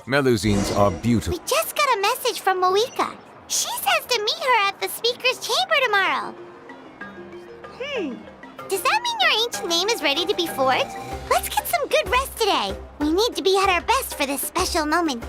Melusines are beautiful. We just got a message from Moika. She says to meet her at the speaker's chamber tomorrow. Does that mean your ancient name is ready to be forged? Let's get some good rest today. We need to be at our best for this special moment.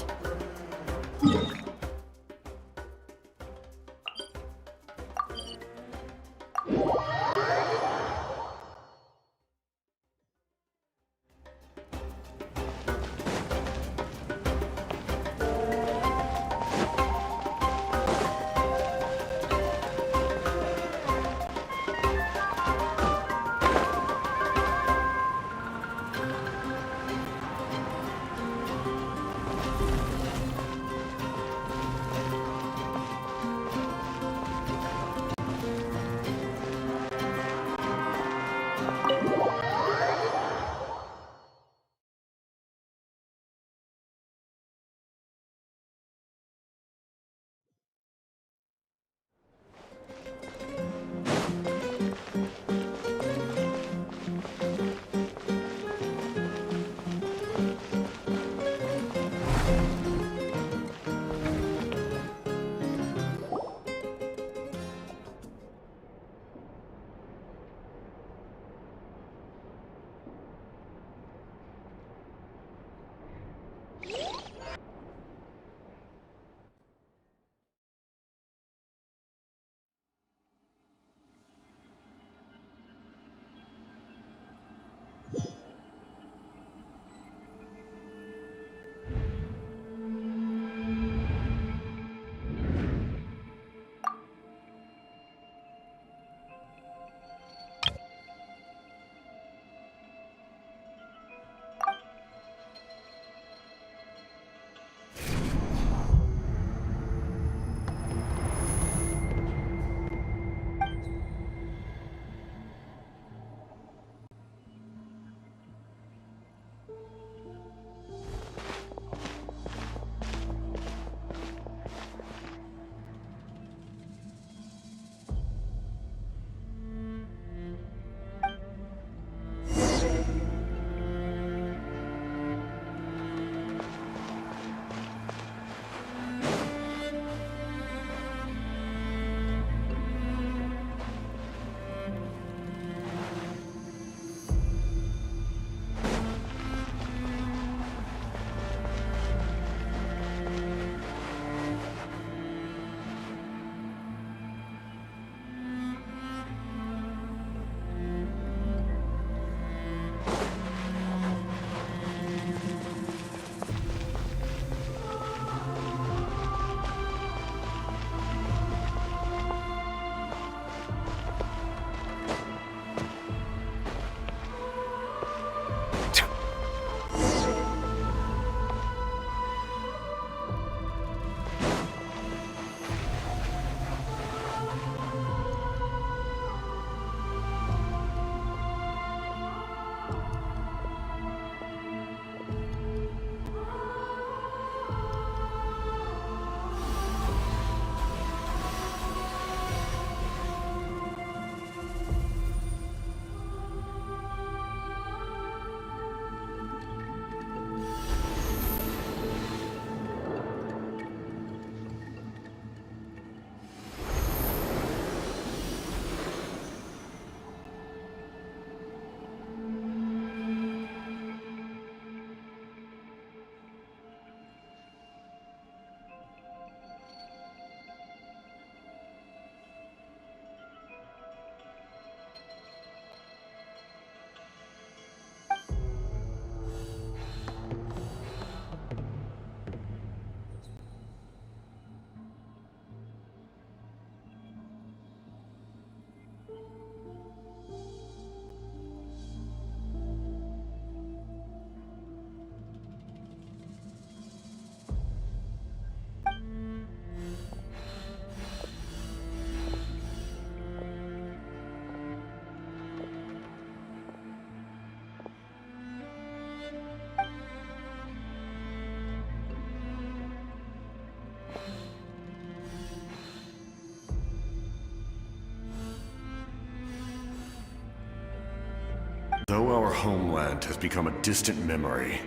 Though our homeland has become a distant memory,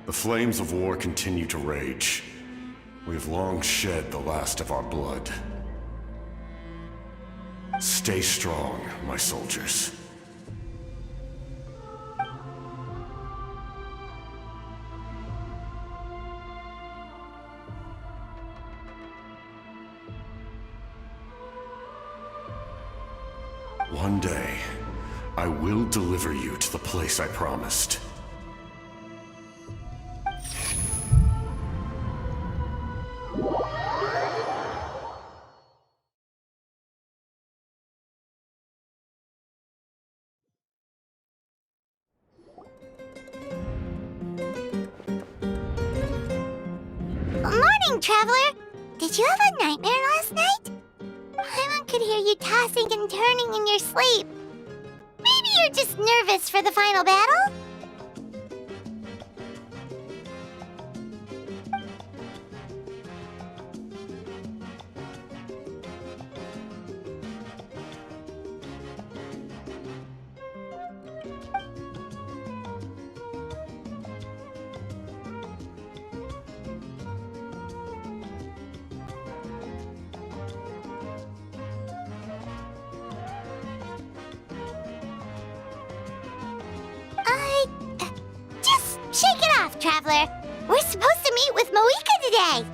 The flames of war continue to rage. We have long shed the last of our blood. Stay strong, my soldiers. One day, I will deliver you to the place I promised. Morning, Traveler! Did you have a nightmare last night? Paimon could hear you tossing and turning in your sleep. Maybe you're just nervous for the final battle? Just shake it off, Traveler. We're supposed to meet with Moika today.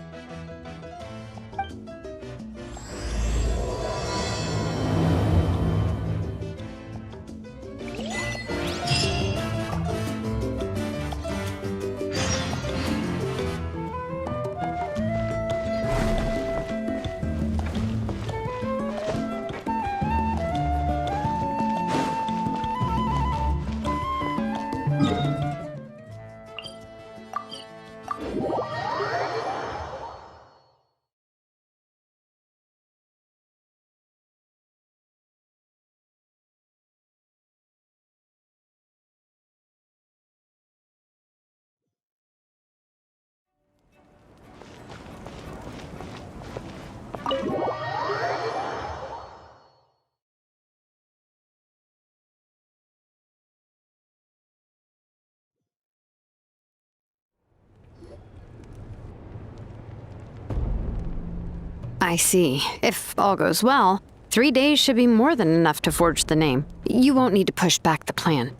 I see. If all goes well, 3 days should be more than enough to forge the name. You won't need to push back the plan.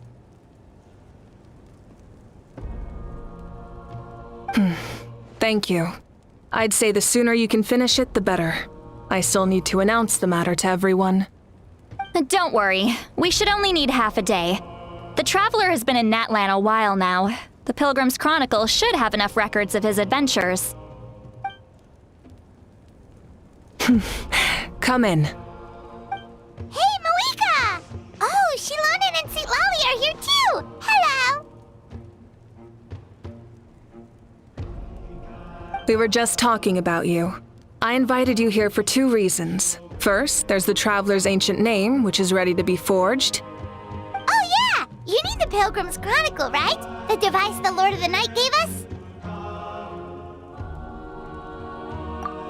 Thank you. I'd say the sooner you can finish it, the better. I still need to announce the matter to everyone. Don't worry. We should only need half a day. The Traveler has been in Natlan a while now. The Pilgrim's Chronicle should have enough records of his adventures. Come in. Hey, Moika! Oh, Shilonen and St. Lolly are here too! Hello! We were just talking about you. I invited you here for 2 reasons. First, there's the Traveler's ancient name, which is ready to be forged. Oh yeah! You need the Pilgrim's Chronicle, right? The device the Lord of the Night gave us?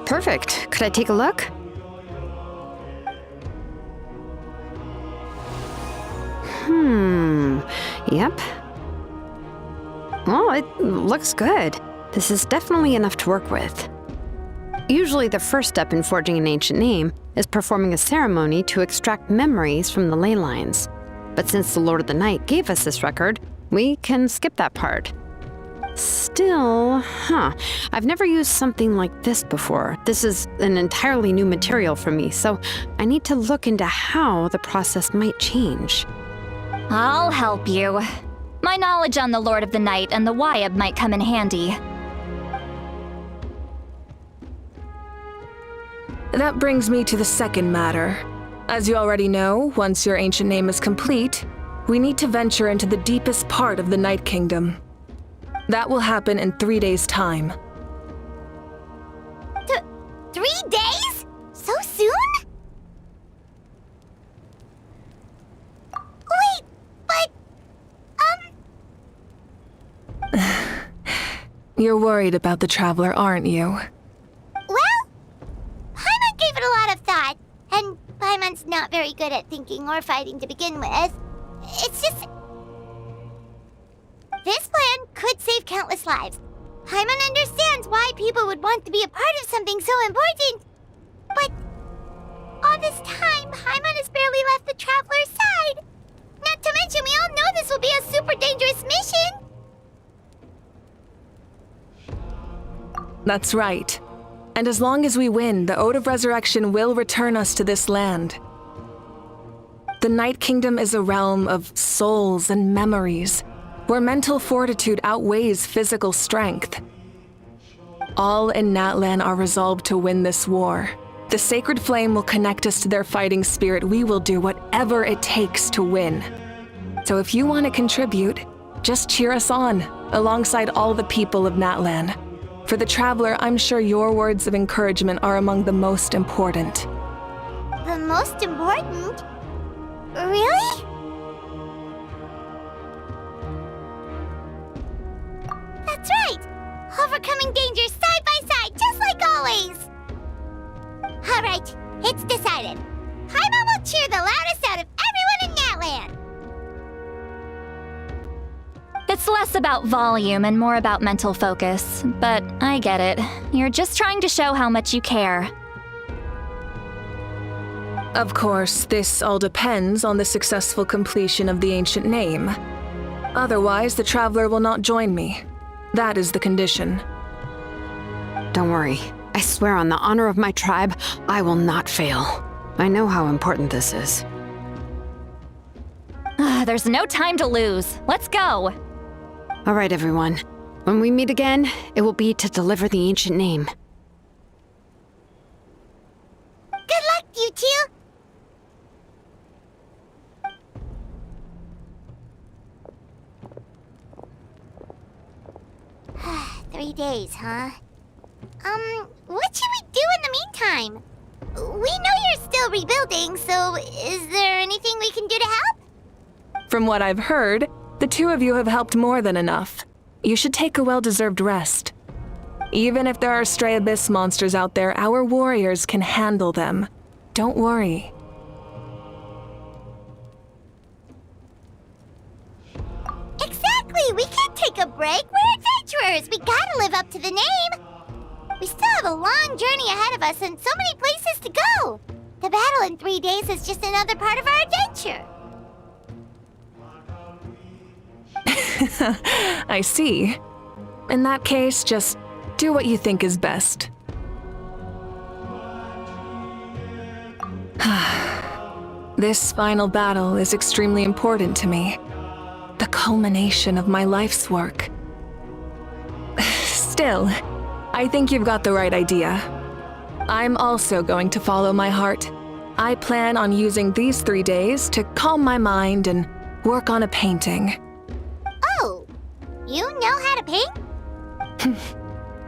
Perfect. Could I take a look? Yep. Well, it looks good. This is definitely enough to work with. Usually the first step in forging an ancient name is performing a ceremony to extract memories from the ley lines. But since the Lord of the Night gave us this record, we can skip that part. Still, I've never used something like this before. This is an entirely new material for me, so I need to look into how the process might change. I'll help you. My knowledge on the Lord of the Night and the Wyab might come in handy. That brings me to the second matter. As you already know, once your ancient name is complete, we need to venture into the deepest part of the Night Kingdom. That will happen in 3 days' time. 3 days? So soon? Wait, but... You're worried about the Traveler, aren't you? Well, Paimon gave it a lot of thought, and Paimon's not very good at thinking or fighting to begin with. It's just... This plan could save countless lives. Paimon understands why people would want to be a part of something so important. But all this time, Paimon has barely left the Traveler's side. Not to mention, we all know this will be a super dangerous mission. That's right. And as long as we win, the Ode of Resurrection will return us to this land. The Night Kingdom is a realm of souls and memories, where mental fortitude outweighs physical strength. All in Natlan are resolved to win this war. The sacred flame will connect us to their fighting spirit. We will do whatever it takes to win. So if you want to contribute, just cheer us on, alongside all the people of Natlan. For the Traveler, I'm sure your words of encouragement are among the most important. The most important? Really? That's right! Overcoming dangers side by side, just like always! Alright, it's decided. Paimon will cheer the loudest out of everyone in Natlan! It's less about volume and more about mental focus, but I get it. You're just trying to show how much you care. Of course, this all depends on the successful completion of the ancient name. Otherwise, the Traveler will not join me. That is the condition. Don't worry. I swear on the honor of my tribe, I will not fail. I know how important this is. There's no time to lose. Let's go! All right, everyone. When we meet again, it will be to deliver the ancient name. Good luck, you two! 3 days, huh? What should we do in the meantime? We know you're still rebuilding, so is there anything we can do to help? From what I've heard, the two of you have helped more than enough. You should take a well-deserved rest. Even if there are stray abyss monsters out there, our warriors can handle them. Don't worry. Exactly! We can't take a break. We're adventurers. We gotta live up to the name. We still have a long journey ahead of us and so many places to go. The battle in 3 days is just another part of our adventure. I see. In that case, just do what you think is best. This final battle is extremely important to me. The culmination of my life's work. Still, I think you've got the right idea. I'm also going to follow my heart. I plan on using these 3 days to calm my mind and work on a painting. Oh, you know how to paint?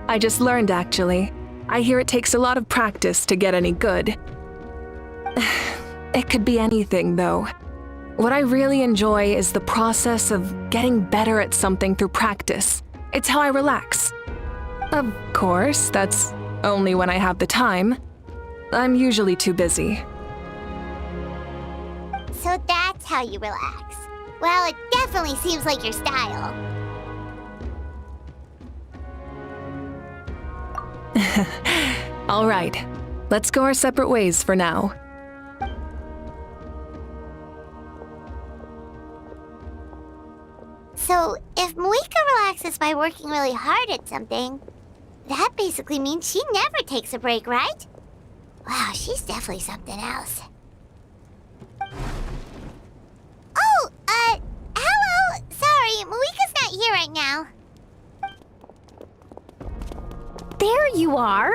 I just learned, actually. I hear it takes a lot of practice to get any good. It could be anything, though. What I really enjoy is the process of getting better at something through practice. It's how I relax. Of course, that's only when I have the time. I'm usually too busy. So that's how you relax. Well, it definitely seems like your style. All right, let's go our separate ways for now. So, if Moika relaxes by working really hard at something, that basically means she never takes a break, right? Wow, she's definitely something else. Oh, hello! Sorry, Moika's not here right now. There you are!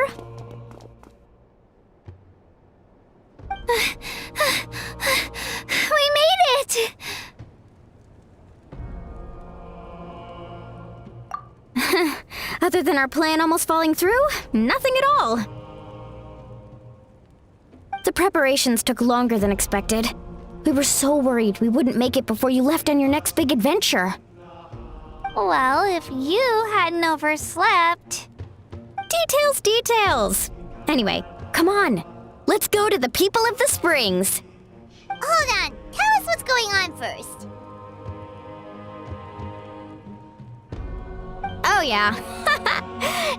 We made it! Other than our plan almost falling through, nothing at all. The preparations took longer than expected. We were so worried we wouldn't make it before you left on your next big adventure. Well, if you hadn't overslept... Details! Anyway, come on. Let's go to the people of the springs. Hold on, tell us what's going on first. Oh, yeah.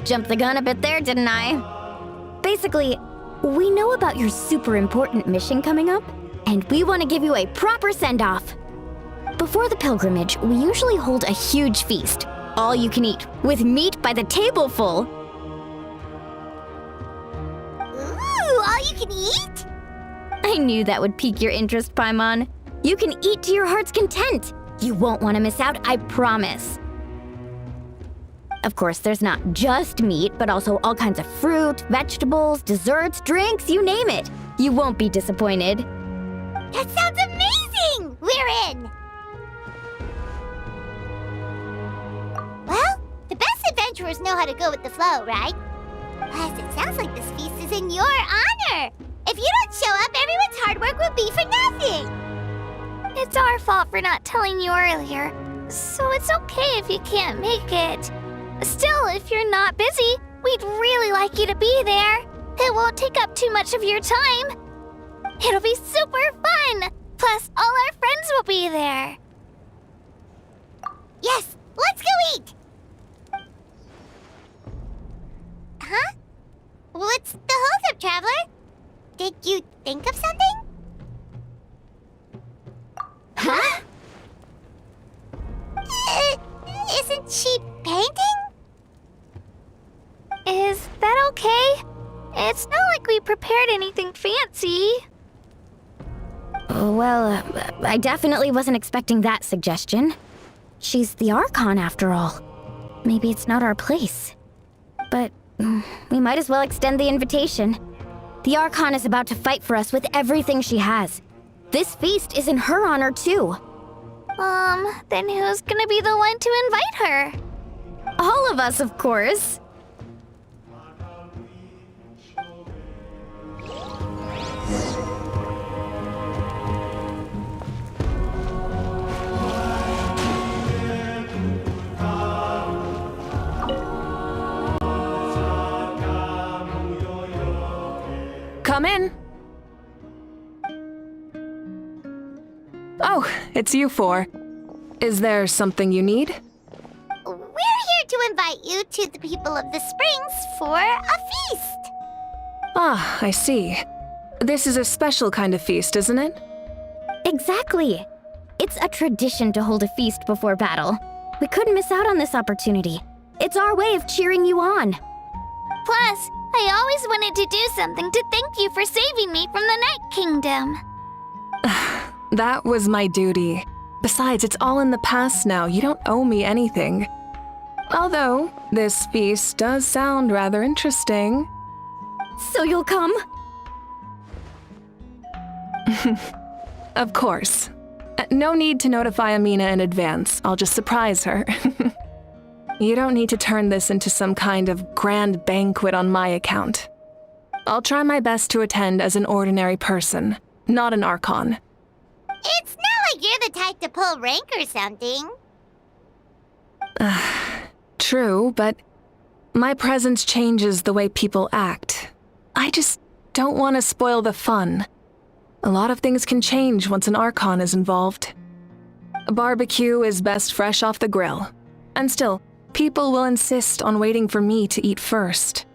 Jumped the gun a bit there, didn't I? Basically, we know about your super important mission coming up, and we want to give you a proper send-off. Before the pilgrimage, we usually hold a huge feast, all you can eat, with meat by the tableful. Ooh, all you can eat? I knew that would pique your interest, Paimon. You can eat to your heart's content. You won't want to miss out, I promise. Of course, there's not just meat, but also all kinds of fruit, vegetables, desserts, drinks, you name it. You won't be disappointed. That sounds amazing! We're in! Well, the best adventurers know how to go with the flow, right? Plus, it sounds like this feast is in your honor. If you don't show up, everyone's hard work will be for nothing. It's our fault for not telling you earlier, so it's okay if you can't make it. Still, if you're not busy, we'd really like you to be there. It won't take up too much of your time. It'll be super fun! Plus, all our friends will be there. Yes, let's go eat! Huh? What's the hold-up, Traveler? Did you think of something? Huh? Isn't she painting? Is that okay? It's not like we prepared anything fancy. Well, I definitely wasn't expecting that suggestion. She's the Archon, after all. Maybe it's not our place. But we might as well extend the invitation. The Archon is about to fight for us with everything she has. This feast is in her honor, too. Then who's gonna be the one to invite her? All of us, of course. Come in. Oh, it's you four. Is there something you need? We're here to invite you to the people of the Springs for a feast. Ah, I see. This is a special kind of feast, isn't it? Exactly. It's a tradition to hold a feast before battle. We couldn't miss out on this opportunity. It's our way of cheering you on. Plus, I always wanted to do something to thank you for saving me from the Night Kingdom. That was my duty. Besides, it's all in the past now. You don't owe me anything. Although, this feast does sound rather interesting. So you'll come? Of course. No need to notify Amina in advance. I'll just surprise her. You don't need to turn this into some kind of grand banquet on my account. I'll try my best to attend as an ordinary person, not an Archon. It's not like you're the type to pull rank or something. True, but my presence changes the way people act. I just don't want to spoil the fun. A lot of things can change once an Archon is involved. A barbecue is best fresh off the grill. And still, people will insist on waiting for me to eat first.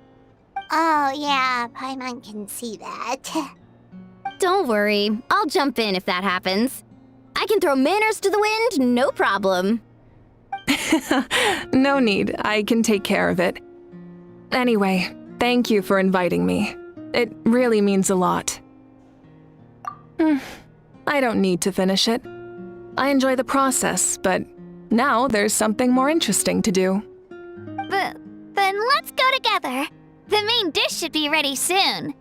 Oh, yeah, Paimon can see that. Don't worry. I'll jump in if that happens. I can throw manners to the wind, no problem. No need. I can take care of it. Anyway, thank you for inviting me. It really means a lot. I don't need to finish it. I enjoy the process, but now there's something more interesting to do. Then let's go together. The main dish should be ready soon.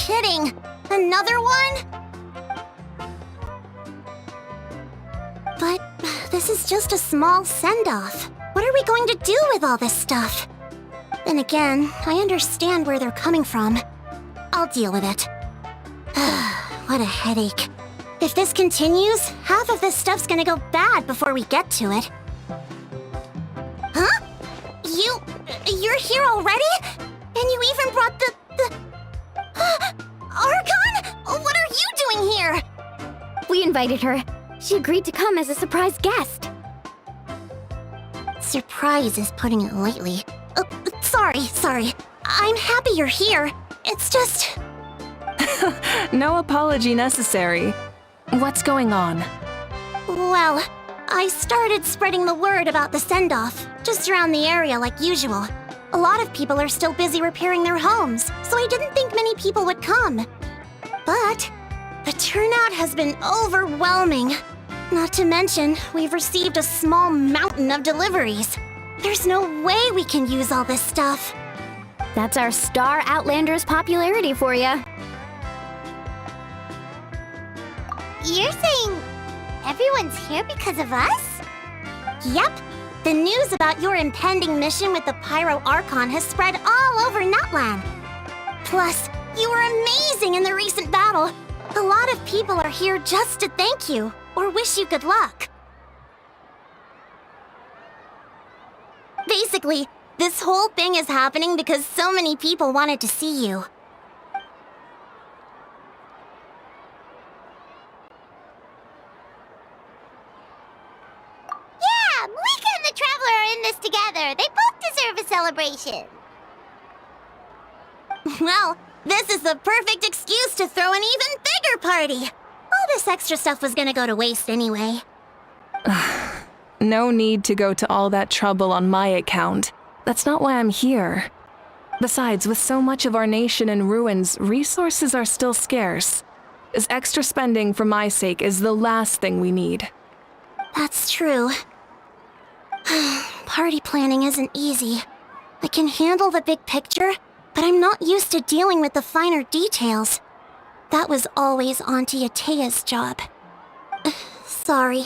kidding! Another one? But this is just a small send-off. What are we going to do with all this stuff? Then again, I understand where they're coming from. I'll deal with it. What a headache. If this continues, half of this stuff's gonna go bad before we get to it. Huh? You're here already? And you even brought the... Archon? What are you doing here? We invited her. She agreed to come as a surprise guest. Surprise is putting it lightly. Sorry. I'm happy you're here. It's just... No apology necessary. What's going on? Well, I started spreading the word about the send-off, just around the area like usual. A lot of people are still busy repairing their homes, so I didn't think many people would come. But the turnout has been overwhelming. Not to mention, we've received a small mountain of deliveries. There's no way we can use all this stuff. That's our Star Outlander's popularity for you. You're saying everyone's here because of us? Yep. The news about your impending mission with the Pyro Archon has spread all over Nutland. Plus, you were amazing in the recent battle. A lot of people are here just to thank you, or wish you good luck. Basically, this whole thing is happening because so many people wanted to see you. Yeah, Malika and the Traveler are in this together. They both deserve a celebration. Well, this is the perfect excuse to throw an even bigger party. All this extra stuff was gonna go to waste anyway. No need to go to all that trouble on my account. That's not why I'm here. Besides, with so much of our nation in ruins, resources are still scarce. This extra spending for my sake is the last thing we need. That's true. Party planning isn't easy. I can handle the big picture, but I'm not used to dealing with the finer details. That was always Auntie Atea's job. Sorry.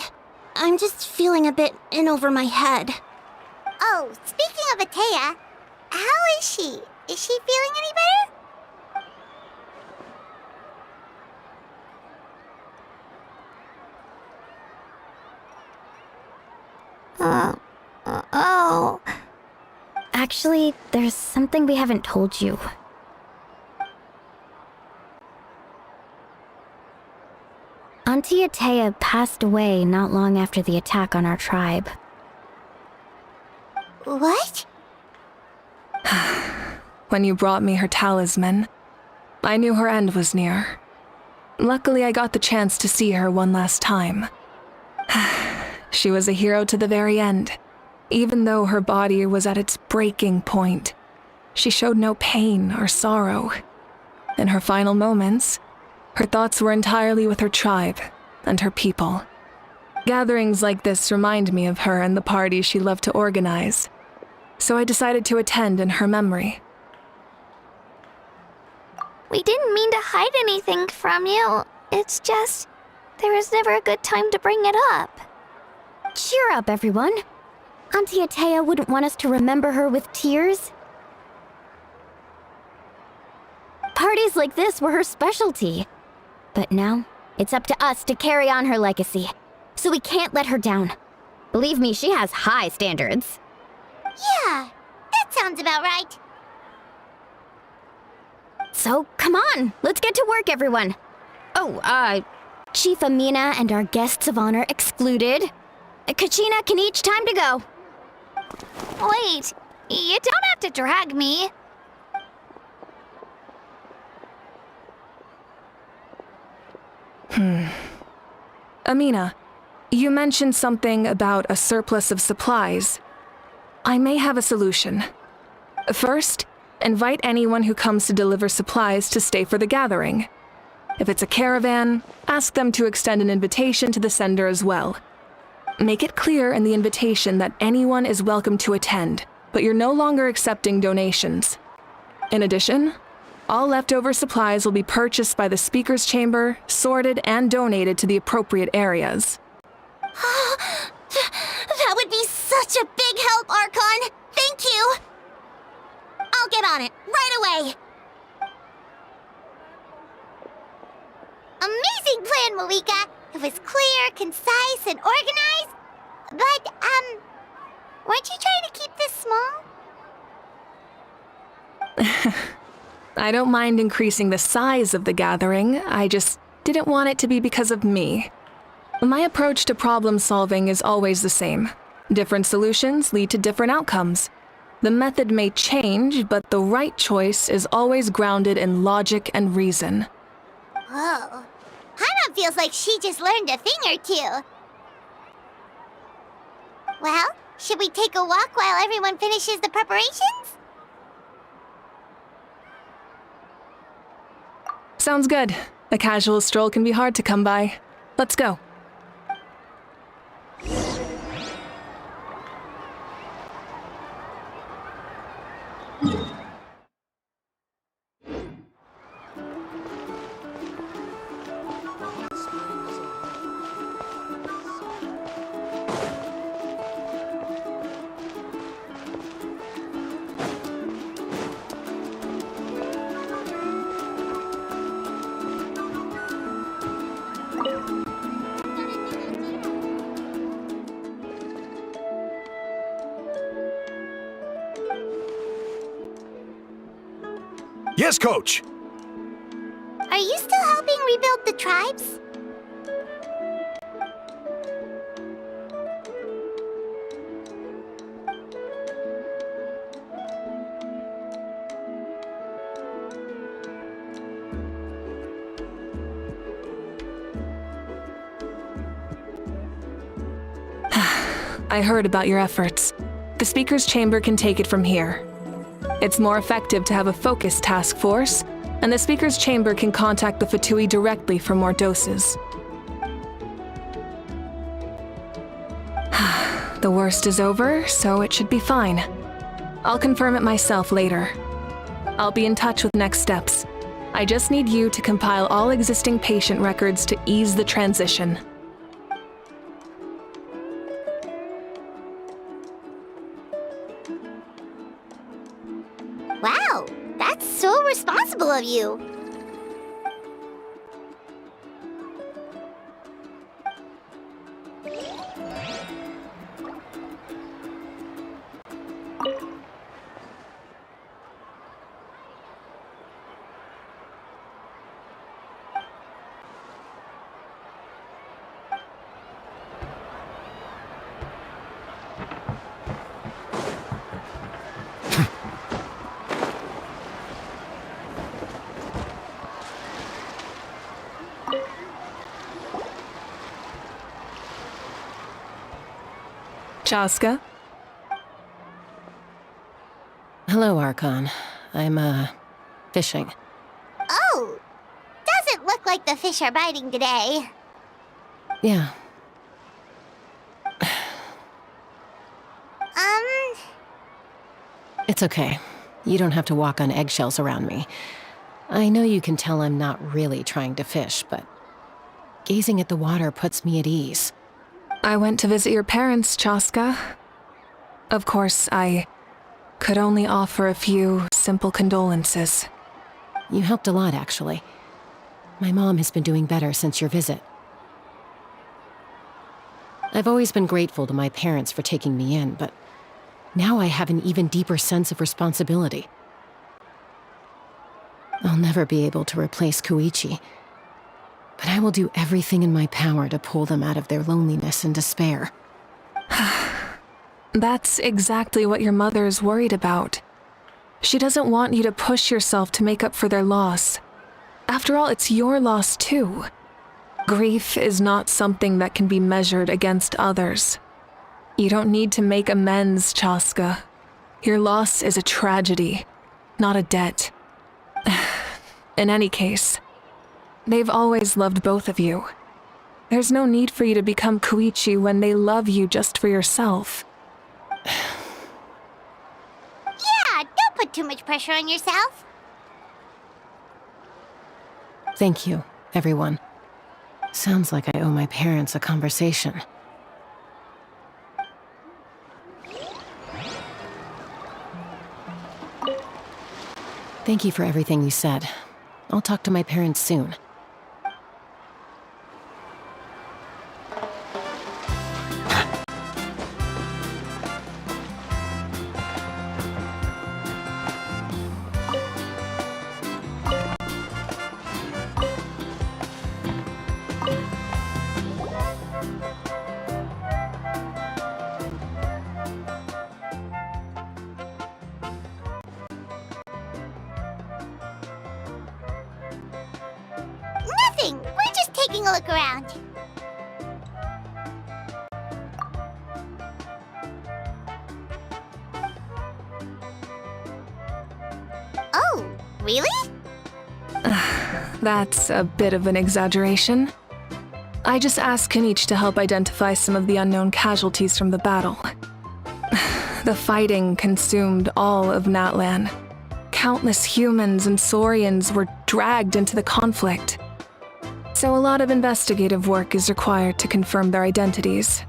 I'm just feeling a bit in over my head. Oh, speaking of Atea, how is she? Is she feeling any better? Oh. Actually, there's something we haven't told you. Auntie Atea passed away not long after the attack on our tribe. What? When you brought me her talisman, I knew her end was near. Luckily, I got the chance to see her one last time. She was a hero to the very end. Even though her body was at its breaking point, she showed no pain or sorrow. In her final moments, her thoughts were entirely with her tribe and her people. Gatherings like this remind me of her and the parties she loved to organize, so I decided to attend in her memory. We didn't mean to hide anything from you. It's just, there was never a good time to bring it up. Cheer up, everyone. Auntie Atea wouldn't want us to remember her with tears. Parties like this were her specialty. But now, it's up to us to carry on her legacy. So we can't let her down. Believe me, she has high standards. Yeah, that sounds about right. So, come on, let's get to work, everyone. Oh, Chief Amina and our guests of honor excluded. Kachina can each time to go. Wait, you don't have to drag me. Amina, you mentioned something about a surplus of supplies. I may have a solution. First, invite anyone who comes to deliver supplies to stay for the gathering. If it's a caravan, ask them to extend an invitation to the sender as well. Make it clear in the invitation that anyone is welcome to attend, but you're no longer accepting donations. In addition, All leftover supplies will be purchased by the Speaker's Chamber, sorted, and donated to the appropriate areas. That would be such a big help, Archon! Thank you! I'll get on it, right away! Amazing plan, Malika! It was clear, concise, and organized. But, weren't you trying to keep this small? I don't mind increasing the size of the gathering, I just didn't want it to be because of me. My approach to problem solving is always the same. Different solutions lead to different outcomes. The method may change, but the right choice is always grounded in logic and reason. Whoa. Paimon feels like she just learned a thing or two. Well, should we take a walk while everyone finishes the preparations? Sounds good. A casual stroll can be hard to come by. Let's go. Yes, Coach! Are you still helping rebuild the tribes? I heard about your efforts. The Speaker's Chamber can take it from here. It's more effective to have a focused task force, and the Speaker's Chamber can contact the Fatui directly for more doses. The worst is over, so it should be fine. I'll confirm it myself later. I'll be in touch with next steps. I just need you to compile all existing patient records to ease the transition. Wow, that's so responsible of you. Chaska? Hello, Archon. I'm, fishing. Oh, doesn't look like the fish are biting today. Yeah. It's okay. You don't have to walk on eggshells around me. I know you can tell I'm not really trying to fish, but gazing at the water puts me at ease. I went to visit your parents, Chaska. Of course, I could only offer a few simple condolences. You helped a lot, actually. My mom has been doing better since your visit. I've always been grateful to my parents for taking me in, but now I have an even deeper sense of responsibility. I'll never be able to replace Koichi, but I will do everything in my power to pull them out of their loneliness and despair. That's exactly what your mother is worried about. She doesn't want you to push yourself to make up for their loss. After all, it's your loss too. Grief is not something that can be measured against others. You don't need to make amends, Chaska. Your loss is a tragedy, not a debt. In any case, they've always loved both of you. There's no need for you to become Koichi when they love you just for yourself. Yeah, don't put too much pressure on yourself. Thank you, everyone. Sounds like I owe my parents a conversation. Thank you for everything you said. I'll talk to my parents soon. Nothing! We're just taking a look around. Oh, really? That's a bit of an exaggeration. I just asked Kenichi to help identify some of the unknown casualties from the battle. The fighting consumed all of Natlan. Countless humans and Saurians were dragged into the conflict. So a lot of investigative work is required to confirm their identities.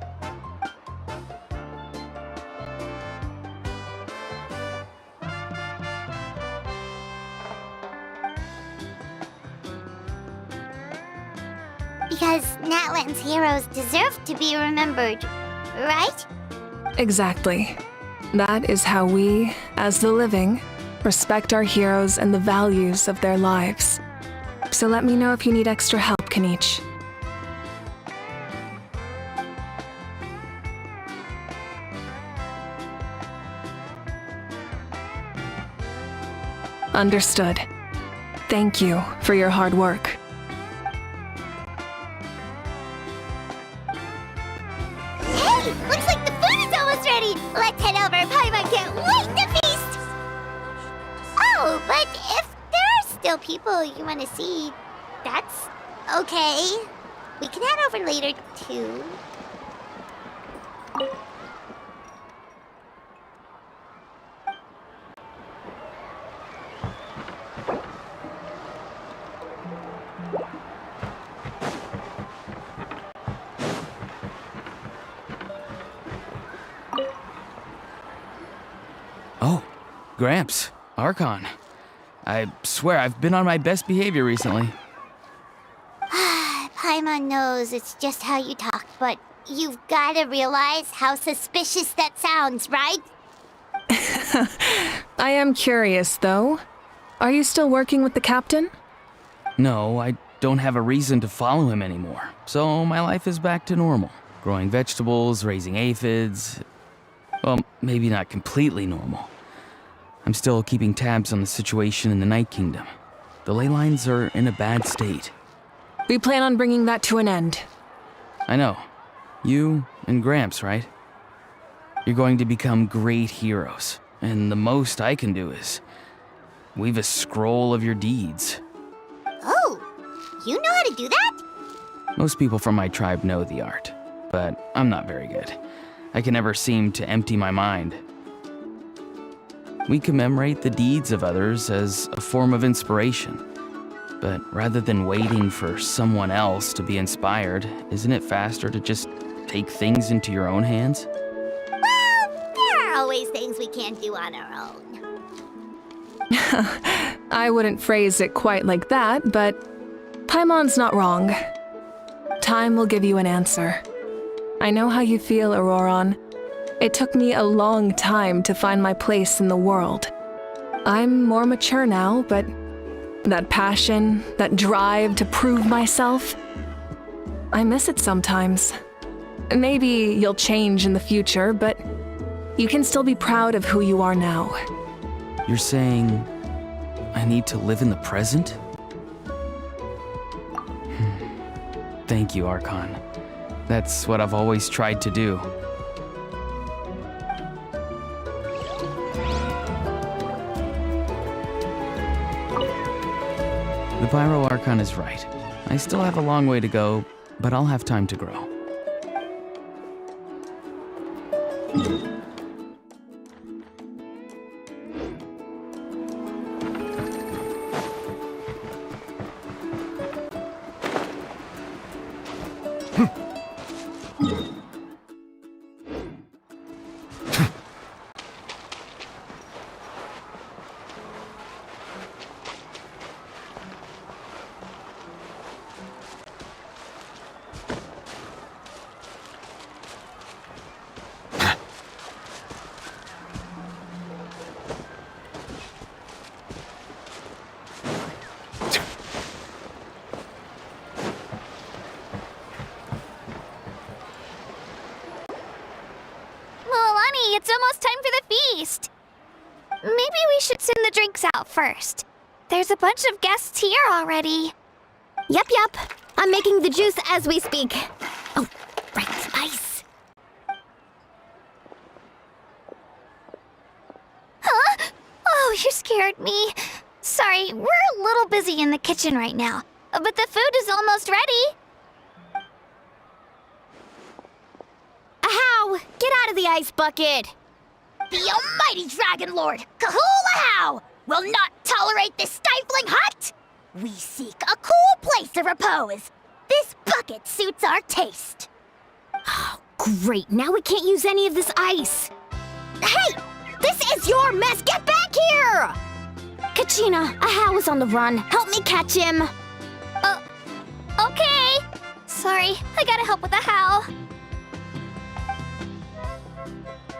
Because Natlan's heroes deserve to be remembered, right? Exactly. That is how we, as the living, respect our heroes and the values of their lives. So let me know if you need extra help, Kenichi. Understood. Thank you for your hard work. Hey, looks like the food is almost ready! Let's head over, Paimon can't wait to feast! Oh, but if there are still people you want to see, that's okay. We can head over later, too. Oh, Gramps, Archon. I swear I've been on my best behavior recently. Paimon knows it's just how you talk, but you've gotta realize how suspicious that sounds, right? I am curious, though. Are you still working with the captain? No, I don't have a reason to follow him anymore, so my life is back to normal. Growing vegetables, raising aphids. Well, maybe not completely normal. I'm still keeping tabs on the situation in the Night Kingdom. The ley lines are in a bad state. We plan on bringing that to an end. I know. You and Gramps, right? You're going to become great heroes, and the most I can do is weave a scroll of your deeds. Oh, you know how to do that? Most people from my tribe know the art, but I'm not very good. I can never seem to empty my mind. We commemorate the deeds of others as a form of inspiration. But rather than waiting for someone else to be inspired, isn't it faster to just take things into your own hands? Well, there are always things we can't do on our own. I wouldn't phrase it quite like that, but Paimon's not wrong. Time will give you an answer. I know how you feel, Auroron. It took me a long time to find my place in the world. I'm more mature now, but that passion, that drive to prove myself, I miss it sometimes. Maybe you'll change in the future, but you can still be proud of who you are now. You're saying I need to live in the present? Thank you, Archon. That's what I've always tried to do. The Pyro Archon is right. I still have a long way to go, but I'll have time to grow. Milani, it's almost time for the feast. Maybe we should send the drinks out first. There's a bunch of guests here already. Yep. I'm making the juice as we speak. Oh, right, ice. Huh? Oh, you scared me. Sorry, we're a little busy in the kitchen right now, but the food is almost ready. Ahow! Get out of the ice bucket! The almighty Dragon Lord, Kahula will not tolerate this stifling hut! We seek a cool place to repose. This bucket suits our taste. Oh, great. Now we can't use any of this ice. Hey! This is your mess! Get back here! Kachina, Ahow is on the run. Help me catch him. Okay. Sorry, I gotta help with the howl.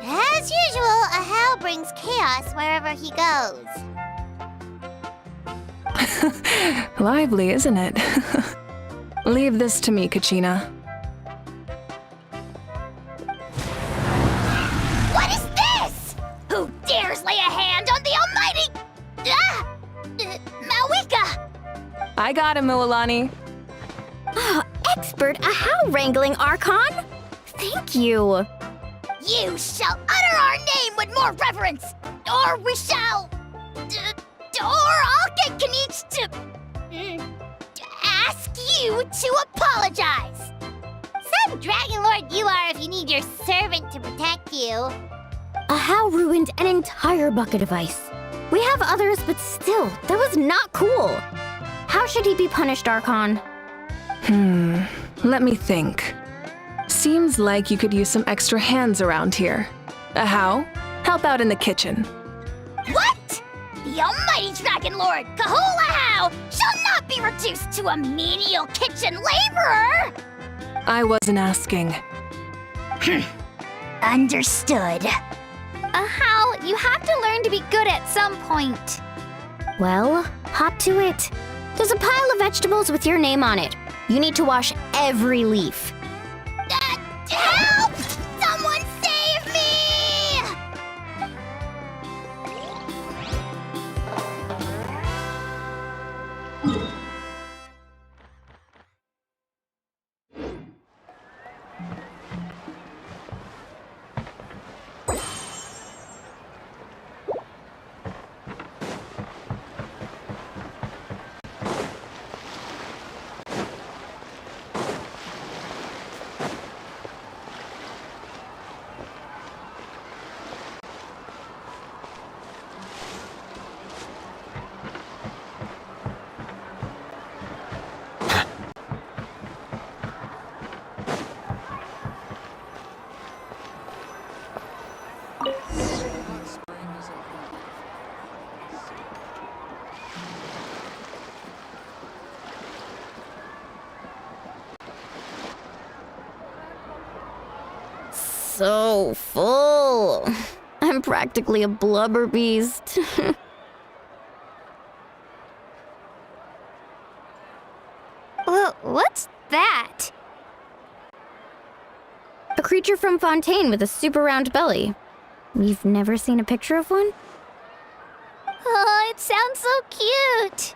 As usual, a howl brings chaos wherever he goes. Lively, isn't it? Leave this to me, Kachina. What is this? Who dares lay a hand on the almighty... Mawika? I got him, Mualani. Oh, expert Ahow wrangling, Archon. Thank you. You shall utter our name with more reverence, or we shall... or I'll get Kanich to ask you to apologize. Some Dragon Lord you are if you need your servant to protect you. Ahow ruined an entire bucket of ice. We have others, but still, that was not cool. How should he be punished, Archon? Let me think. Seems like you could use some extra hands around here. Ahow, help out in the kitchen. What? The almighty Dragon Lord, Kahula shall not be reduced to a menial kitchen laborer! I wasn't asking. Understood. How? You have to learn to be good at some point. Well, hop to it. There's a pile of vegetables with your name on it. You need to wash every leaf. Help! Someone save me! So full. I'm practically a blubber beast. What's that? A creature from Fontaine with a super round belly. You've never seen a picture of one? Oh, it sounds so cute.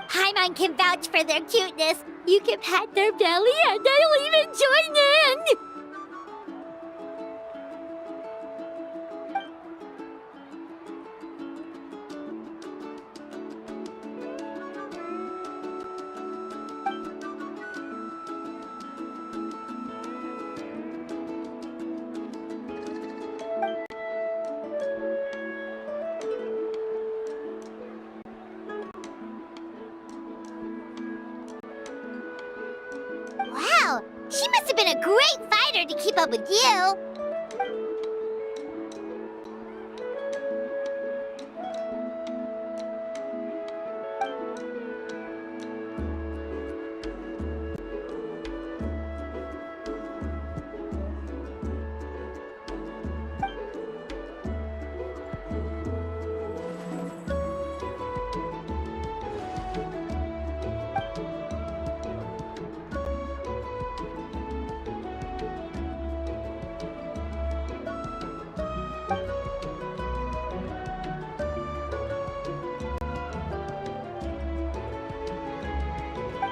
Paimon can vouch for their cuteness. You can pat their belly and I'll even join in. Wow, She must have been a great fighter to keep up with you.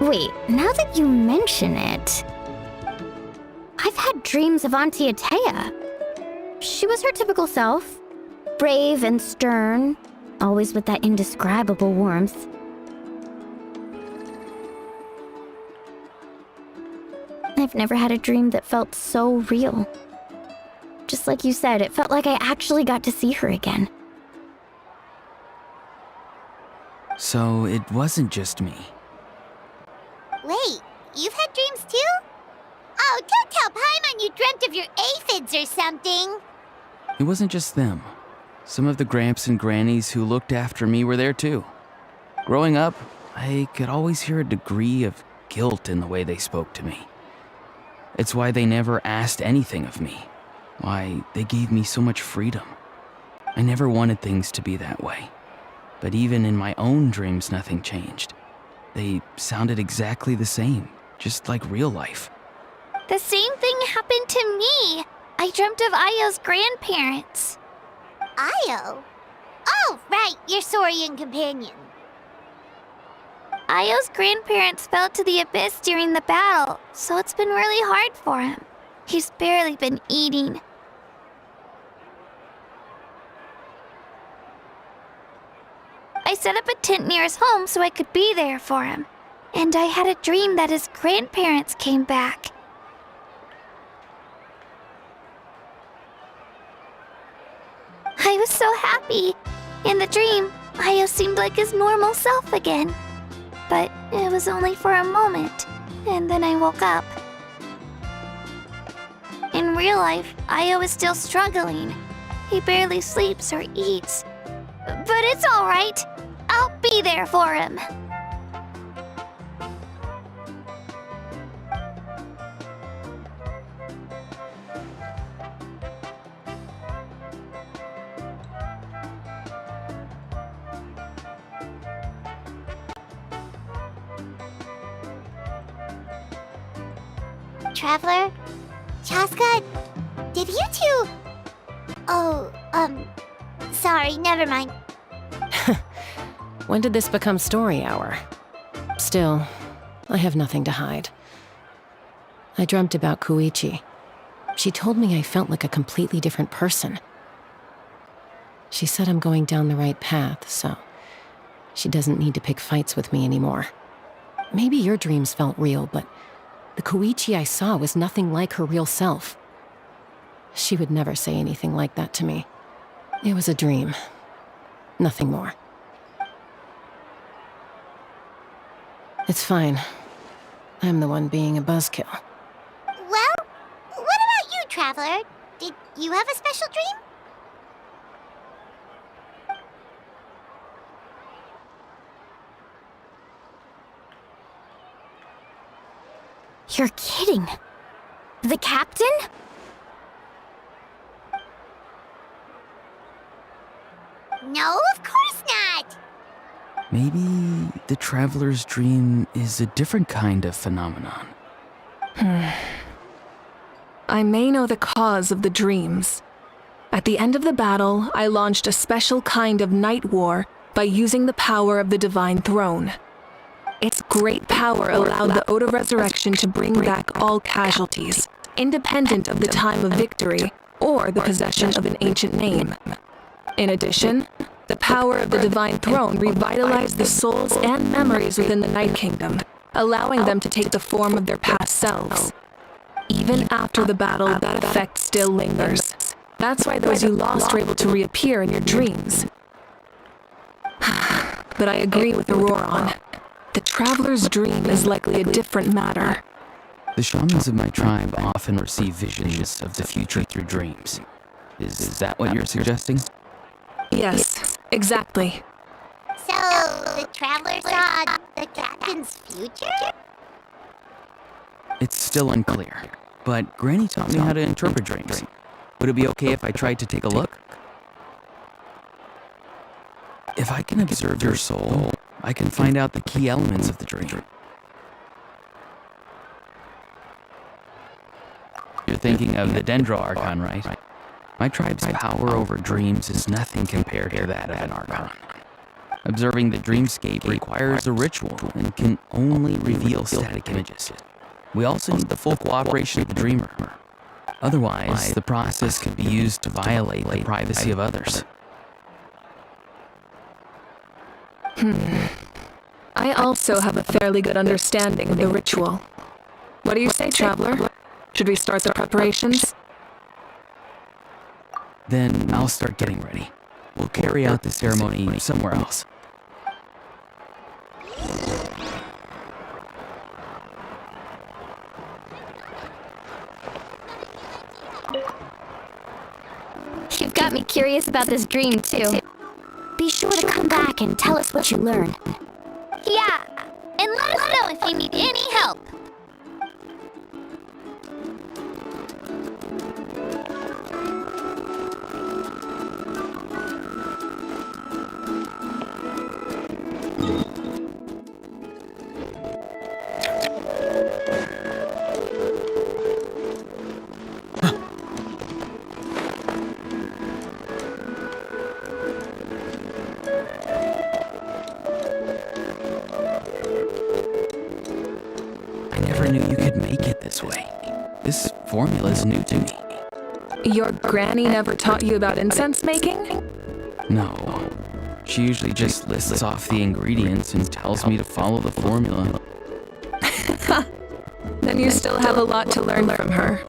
Wait, now that you mention it, I've had dreams of Auntie Atea. She was her typical self, brave and stern, always with that indescribable warmth. I've never had a dream that felt so real. Just like you said, it felt like I actually got to see her again. So it wasn't just me. Wait, you've had dreams too? Oh, don't tell Paimon you dreamt of your aphids or something. It wasn't just them. Some of the gramps and grannies who looked after me were there too. Growing up, I could always hear a degree of guilt in the way they spoke to me. It's why they never asked anything of me. Why they gave me so much freedom. I never wanted things to be that way. But even in my own dreams, nothing changed. They sounded exactly the same, just like real life. The same thing happened to me. I dreamt of Io's grandparents. Io? Oh, right, your Saurian companion. Io's grandparents fell to the abyss during the battle, so it's been really hard for him. He's barely been eating. I set up a tent near his home so I could be there for him. And I had a dream that his grandparents came back. I was so happy. In the dream, Io seemed like his normal self again. But it was only for a moment, and then I woke up. In real life, Io is still struggling. He barely sleeps or eats. But it's all right. I'll be there for him. Traveler? Chaska? Did you two... Oh, sorry, never mind. When did this become story hour? Still, I have nothing to hide. I dreamt about Koichi. She told me I felt like a completely different person. She said I'm going down the right path, so she doesn't need to pick fights with me anymore. Maybe your dreams felt real, but the Koichi I saw was nothing like her real self. She would never say anything like that to me. It was a dream. Nothing more. It's fine. I'm the one being a buzzkill. Well, what about you, Traveler? Did you have a special dream? You're kidding. The captain? No, of course not. Maybe the traveler's dream is a different kind of phenomenon. I may know the cause of the dreams. At the end of the battle, I launched a special kind of night war by using the power of the Divine Throne. Its great power allowed the Ode of Resurrection to bring back all casualties, independent of the time of victory or the possession of an ancient name. In addition, the power of the Divine Throne revitalized the souls and memories within the Night Kingdom, allowing them to take the form of their past selves. Even after the battle, that effect still lingers. That's why those you lost were able to reappear in your dreams. But I agree with Auroron. The Traveler's dream is likely a different matter. The shamans of my tribe often receive visions of the future through dreams. Is that what you're suggesting? Yes, exactly. So, the traveler saw the captain's future? It's still unclear, but Granny taught me how to interpret dreams. Would it be okay if I tried to take a look? If I can observe your soul, I can find out the key elements of the dream. You're thinking of the Dendro Archon, right? My tribe's power over dreams is nothing compared to that of an Archon. Observing the dreamscape requires a ritual and can only reveal static images. We also need the full cooperation of the dreamer. Otherwise, the process can be used to violate the privacy of others. I also have a fairly good understanding of the ritual. What do you say, Traveler? Should we start the preparations? Then I'll start getting ready. We'll carry out the ceremony somewhere else. You've got me curious about this dream, too. Be sure to come back and tell us what you learn. Yeah, and let us know if you need any help. This formula is new to me. Your granny never taught you about incense making? No. She usually just lists off the ingredients and tells me to follow the formula. Then you still have a lot to learn from her.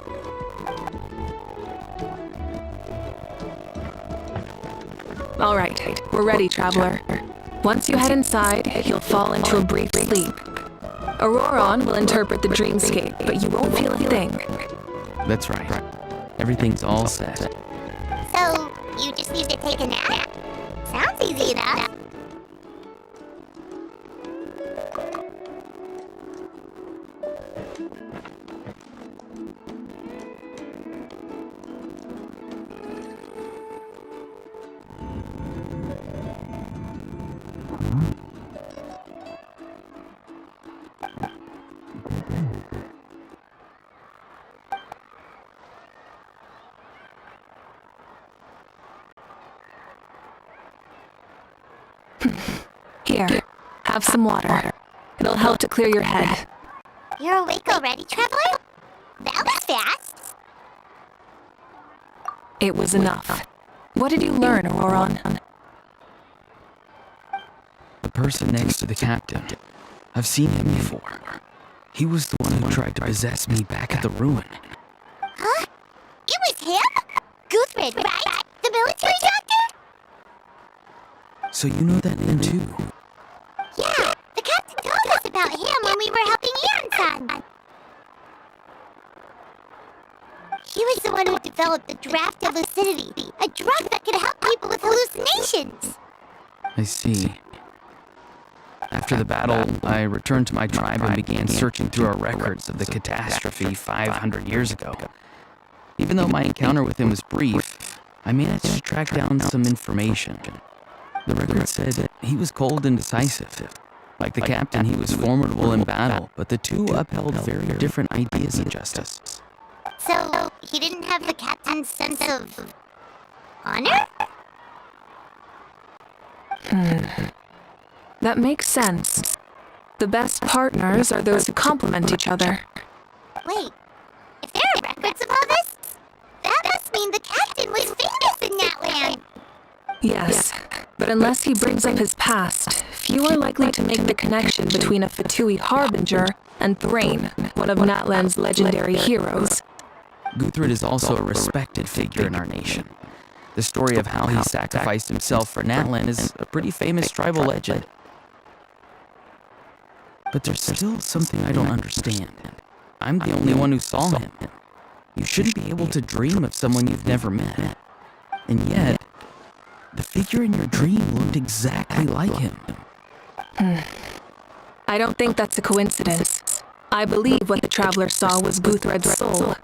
All right, we're ready, Traveler. Once you head inside, you'll fall into a brief sleep. Auroron will interpret the dreamscape, but you won't feel a thing. That's right. Everything's all set. So, you just need to take a nap? Sounds easy enough. Here, have some water. It'll help to clear your head. You're awake already, Traveler? That was fast. It was enough. What did you learn, Auroron? The person next to the captain. I've seen him before. He was the one who tried to possess me back at the ruin. Huh? It was him? Guthrid, right? The military doctor? So you know that name too? Yeah, the captain told us about him when we were helping Ian-san. He was the one who developed the draft of lucidity, a drug that could help people with hallucinations. I see. After the battle, I returned to my tribe and began searching through our records of the catastrophe 500 years ago. Even though my encounter with him was brief, I managed to track down some information. The record said that he was cold and decisive. Like the captain, he was formidable in battle, but the two upheld very different ideas of justice. So, he didn't have the captain's sense of honor? That makes sense. The best partners are those who complement each other. Wait, if there are records of all this, that must mean the captain was famous in that land. Yes, but unless he brings up his past, few are likely to make the connection between a Fatui harbinger and Thrain, one of Natlan's legendary heroes. Guthrid is also a respected figure in our nation. The story of how he sacrificed himself for Natlan is a pretty famous tribal legend. But there's still something I don't understand. I'm the only one who saw him. You shouldn't be able to dream of someone you've never met. And yet, the figure in your dream looked exactly like him. I don't think that's a coincidence. I believe what the traveler saw was Guthred's soul.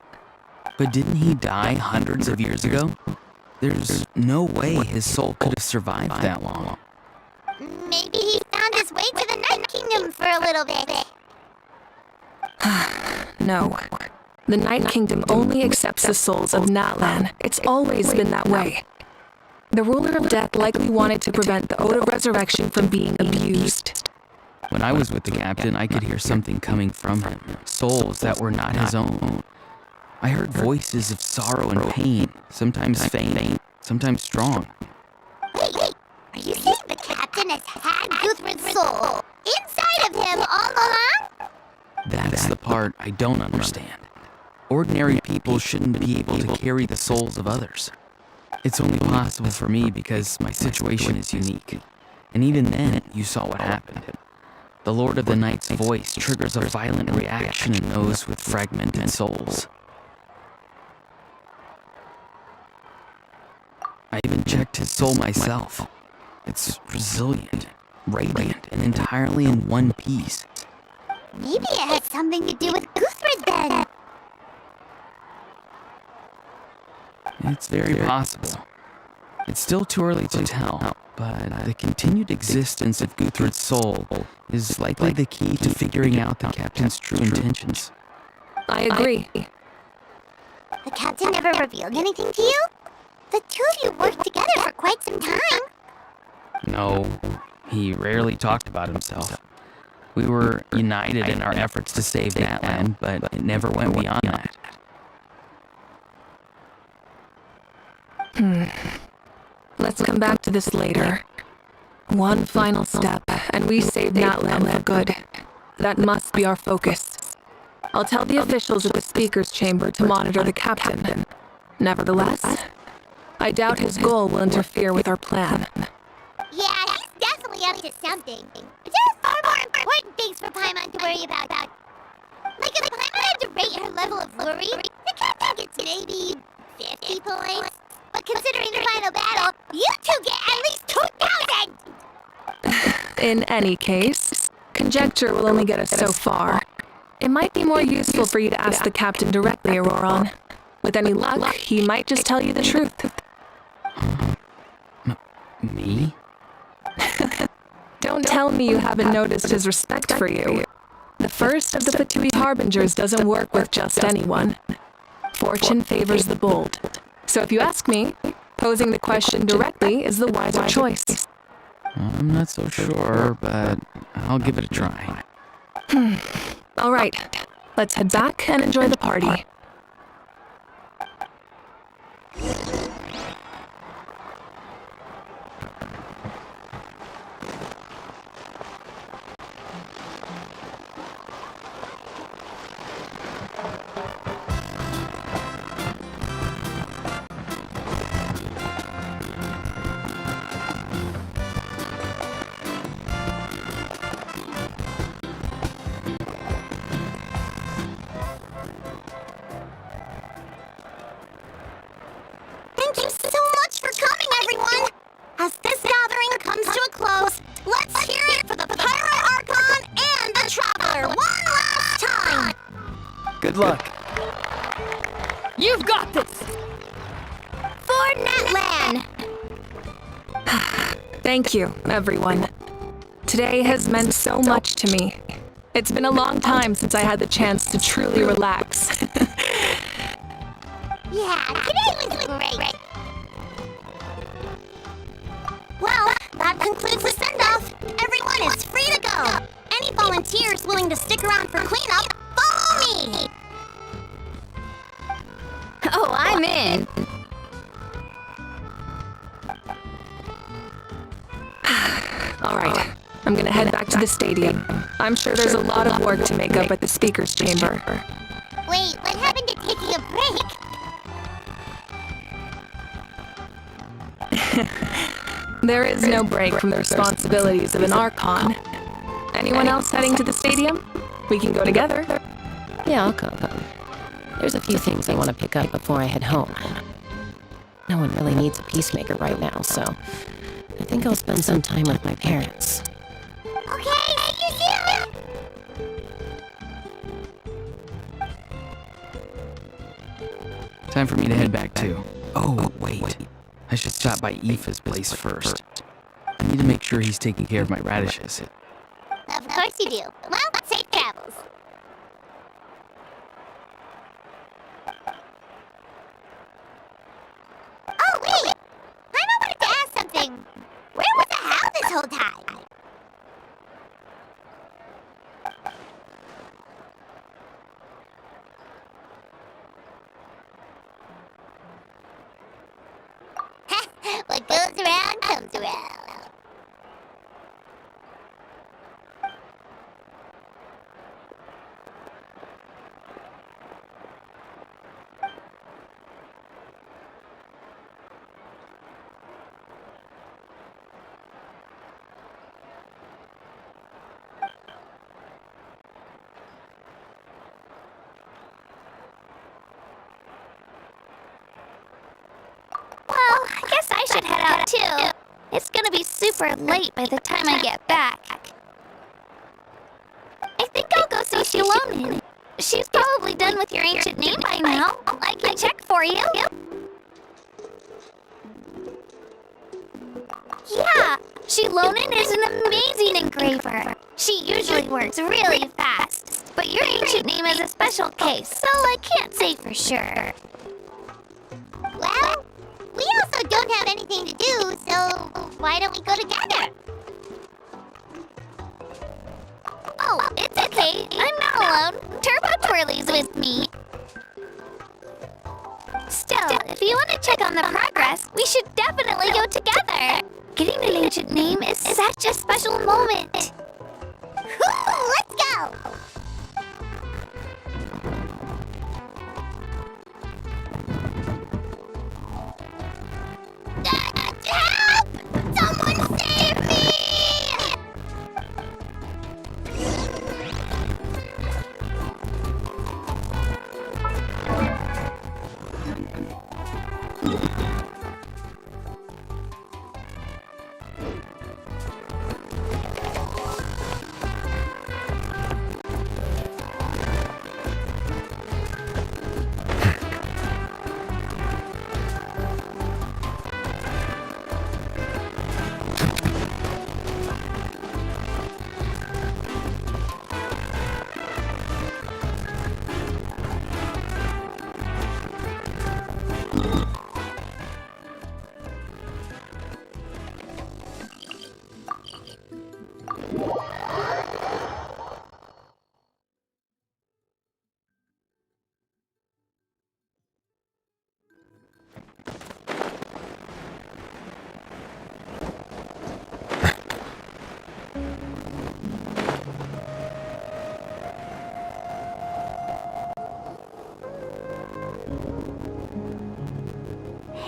But didn't he die hundreds of years ago? There's no way his soul could have survived that long. Maybe he found his way to the Night Kingdom for a little bit. No. The Night Kingdom only accepts the souls of Natlan. It's always been that way. The ruler of death likely wanted to prevent the Ode of Resurrection from being abused. When I was with the captain, I could hear something coming from him. Souls that were not his own. I heard voices of sorrow and pain, sometimes faint, sometimes strong. Wait, are you saying the captain has had Guthred's soul inside of him all along? That's the part I don't understand. Ordinary people shouldn't be able to carry the souls of others. It's only possible for me because my situation is unique. And even then, you saw what happened. The Lord of the Night's voice triggers a violent reaction in those with fragmented souls. I even checked his soul myself. It's resilient, radiant, and entirely in one piece. Maybe it has something to do with Guthred then. It's very possible. It's still too early to tell, but the continued existence of Guthred's soul is likely the key to figuring out the captain's true intentions. I agree. The captain never revealed anything to you? The two of you worked together for quite some time. No, he rarely talked about himself. We were united in our efforts to save Natlan, but it never went beyond that. Let's come back to this later. One final step, and we save Natlan for good. That must be our focus. I'll tell the officials at the speaker's chamber to monitor the captain. Nevertheless, I doubt his goal will interfere with our plan. Yeah, he's definitely up to something. But there are far more important things for Paimon to worry about. Like if Paimon had to rate her level of worry, the captain gets maybe 50 points. But considering the final battle, you two get at least 2,000! In any case, conjecture will only get us so far. It might be more useful for you to ask the captain directly, Auroron. With any luck, he might just tell you the truth. Me? Don't tell me you haven't noticed his respect for you. The first of the Fatui Harbingers doesn't work with just anyone. Fortune favors the bold. So if you ask me, posing the question directly is the wiser choice. I'm not so sure, but I'll give it a try. All right, let's head back and enjoy the party. Thank you so much for coming, everyone! As this gathering comes to a close, let's hear it for the Pirate Archon and the Traveler one last time! Good luck. You've got this! For Natlan! Thank you, everyone. Today has meant so much to me. It's been a long time since I had the chance to truly relax. Yeah, today was great. Well, that concludes the send-off. Everyone is free to go. Any volunteers willing to stick around for cleanup, follow me! Oh, I'm in. All right, I'm gonna head back to the stadium. I'm sure there's a lot of work to make up at the speaker's chamber. Wait, what happened to taking a break? There is no break from the responsibilities of an Archon. Anyone else heading to the stadium? We can go together. Yeah, I'll come. There's a few things I want to pick up before I head home. No one really needs a peacemaker right now, so I think I'll spend some time with my parents. Okay, see you soon! Time for me to head back too. Oh, wait. I should stop by Aoife's place first. I need to make sure he's taking care of my radishes. Of course you do. Well, safe travels. Oh, wait! I wanted to ask something. Where was the hell this whole time? What goes around comes around. Well, I guess I should head out too. It's gonna be super late by the time I get back. I think I'll go see Shilonen. She's probably done with your ancient name by now. I can check for you. Yeah, Shilonen is an amazing engraver. She usually works really fast. But your ancient name is a special case, so I can't say for sure. Well, we also don't have anything to do, so why don't we go together? Oh, it's okay. I'm not alone. Turbo Twirly's with me. Still, if you want to check on the progress, we should definitely go together. Getting an ancient name is such a special moment. Let's go! Help! Someone save me!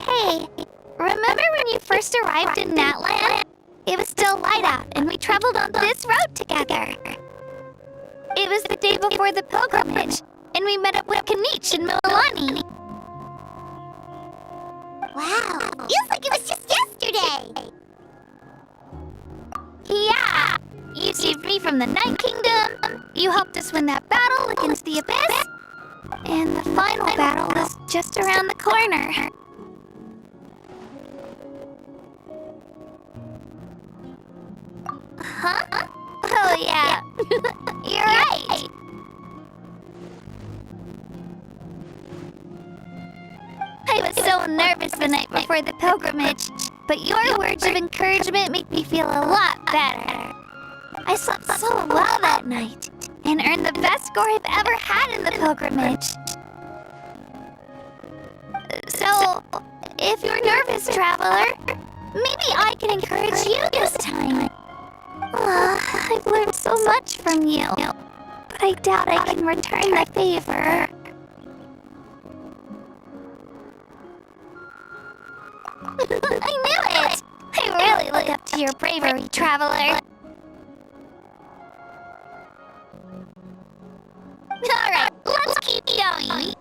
Hey, remember when you first arrived in Natland? It was still light out, and we traveled on this road together. It was the day before the pilgrimage, and we met up with Kanich and Milani. Wow, feels like it was just yesterday. Yeah, you saved me from the Night Kingdom, you helped us win that battle against the Abyss, and the final battle is just around the corner. Huh? Oh yeah, you're right. I was so nervous the night before the pilgrimage, but your words of encouragement make me feel a lot better. I slept so well that night, and earned the best score I've ever had in the pilgrimage. So, if you're nervous, traveler, maybe I can encourage you this time. I've learned so much from you, but I doubt I can return the favor. I knew it! I really look up to your bravery, traveler. Alright, Sorry.